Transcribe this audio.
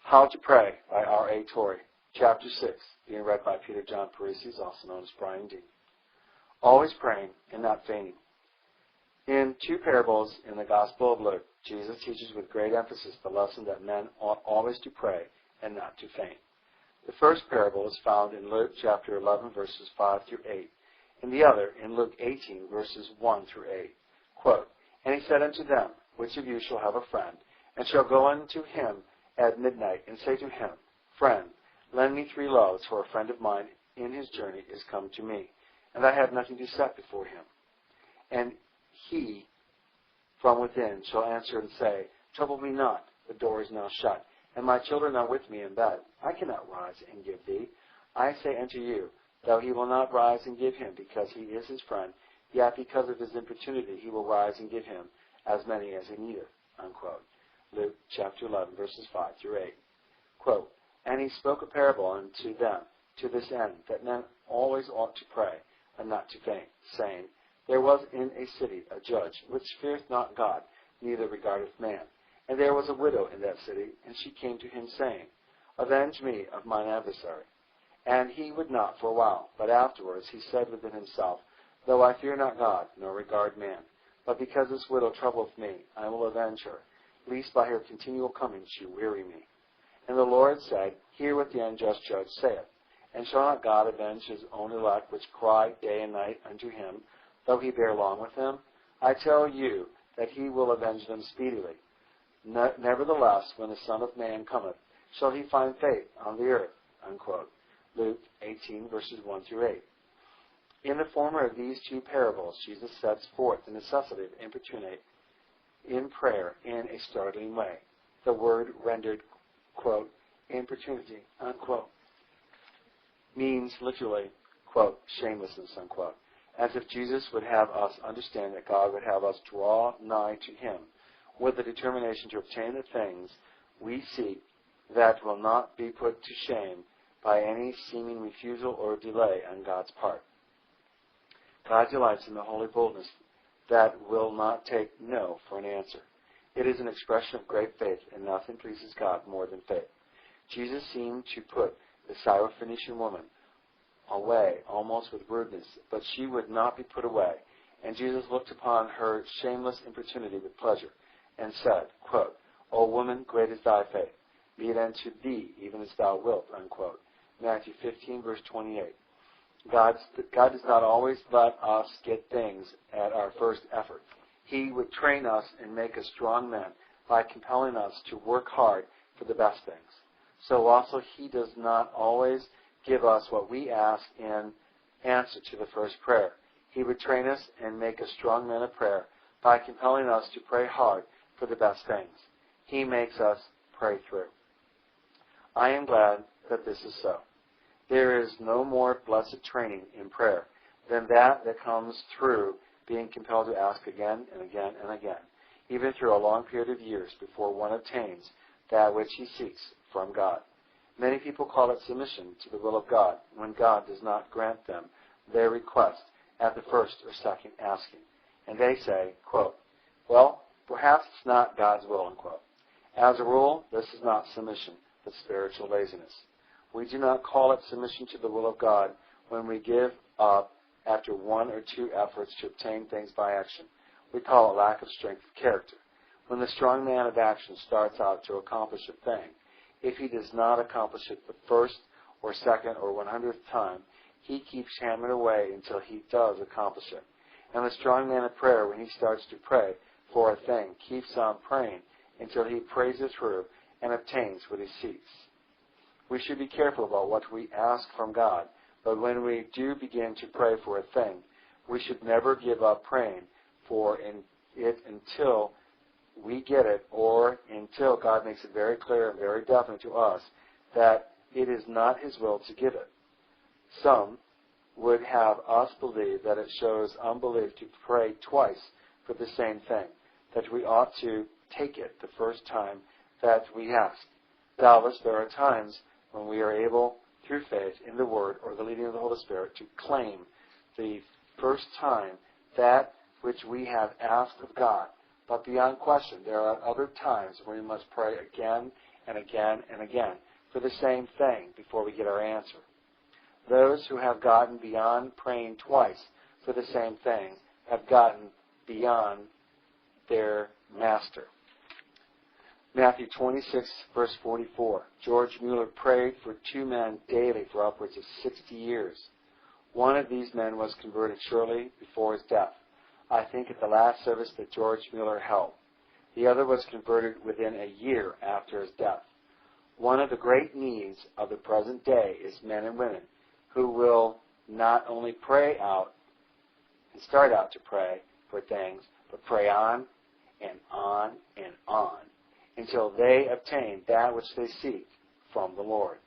How to Pray by R.A. Torrey, Chapter 6, being read by Peter John Parisi, also known as Brian D. Always praying and not fainting. In two parables in the Gospel of Luke, Jesus teaches with great emphasis the lesson that men ought always to pray and not to faint. The first parable is found in Luke chapter 11, verses 5 through 8, and the other in Luke 18, verses 1 through 8. Quote, "And he said unto them, Which of you shall have a friend, and shall go unto him at midnight, and say to him, Friend, lend me 3 loaves, for a friend of mine in his journey is come to me, and I have nothing to set before him. And he from within shall answer and say, Trouble me not, the door is now shut, and my children are with me in bed. I cannot rise and give thee. I say unto you, though he will not rise and give him, because he is his friend, yet because of his importunity he will rise and give him as many as he needeth." Unquote. Luke chapter 11, verses 5 through 8. Quote, "And he spoke a parable unto them to this end, that men always ought to pray, and not to faint, saying, There was in a city a judge, which feareth not God, neither regardeth man. And there was a widow in that city, and she came to him, saying, Avenge me of mine adversary. And he would not for a while, but afterwards he said within himself, Though I fear not God, nor regard man, but because this widow troubleth me, I will avenge her, lest by her continual coming she weary me. And the Lord said, Hear what the unjust judge saith. And shall not God avenge his own elect, which cry day and night unto him, though he bear long with them? I tell you that he will avenge them speedily. Nevertheless, when the Son of Man cometh, shall he find faith on the earth?" Unquote. Luke 18, verses 1 through 8. In the former of these two parables, Jesus sets forth the necessity of importunate in prayer in a startling way. The word rendered, quote, importunity, unquote, means literally, quote, shamelessness, unquote, as if Jesus would have us understand that God would have us draw nigh to him with the determination to obtain the things we seek that will not be put to shame by any seeming refusal or delay on God's part. God delights in the holy boldness that will not take no for an answer. It is an expression of great faith, and nothing pleases God more than faith. Jesus seemed to put the Syrophoenician woman away almost with rudeness, but she would not be put away, and Jesus looked upon her shameless importunity with pleasure, and said, quote, O woman, great is thy faith. Be it unto thee even as thou wilt, unquote. Matthew 15, verse 28. God does not always let us get things at our first effort. He would train us and make us strong men by compelling us to work hard for the best things. So also he does not always give us what we ask in answer to the first prayer. He would train us and make us strong men of prayer by compelling us to pray hard for the best things. He makes us pray through. I am glad that this is so. There is no more blessed training in prayer than that comes through being compelled to ask again and again and again, even through a long period of years before one obtains that which he seeks from God. Many people call it submission to the will of God when God does not grant them their request at the first or second asking. And they say, quote, well, perhaps it's not God's will, unquote. As a rule, this is not submission, but spiritual laziness. We do not call it submission to the will of God when we give up after 1 or 2 efforts to obtain things by action. We call it lack of strength of character. When the strong man of action starts out to accomplish a thing, if he does not accomplish it the first or second or 100th time, he keeps hammering away until he does accomplish it. And the strong man of prayer, when he starts to pray for a thing, keeps on praying until he prays it through and obtains what he seeks. We should be careful about what we ask from God, but when we do begin to pray for a thing, we should never give up praying for it until we get it, or until God makes it very clear and very definite to us that it is not his will to give it. Some would have us believe that it shows unbelief to pray twice for the same thing, that we ought to take it the first time that we ask. Doubtless there are times when we are able, through faith in the Word or the leading of the Holy Spirit, to claim the first time that which we have asked of God. But beyond question, there are other times when we must pray again and again for the same thing before we get our answer. Those who have gotten beyond praying twice for the same thing have gotten beyond their master. Matthew 26, verse 44. George Mueller prayed for 2 men daily for upwards of 60 years. One of these men was converted shortly before his death, I think at the last service that George Mueller held. The other was converted within a year after his death. One of the great needs of the present day is men and women who will not only pray out and start out to pray for things, but pray on and on and on until they obtain that which they seek from the Lord.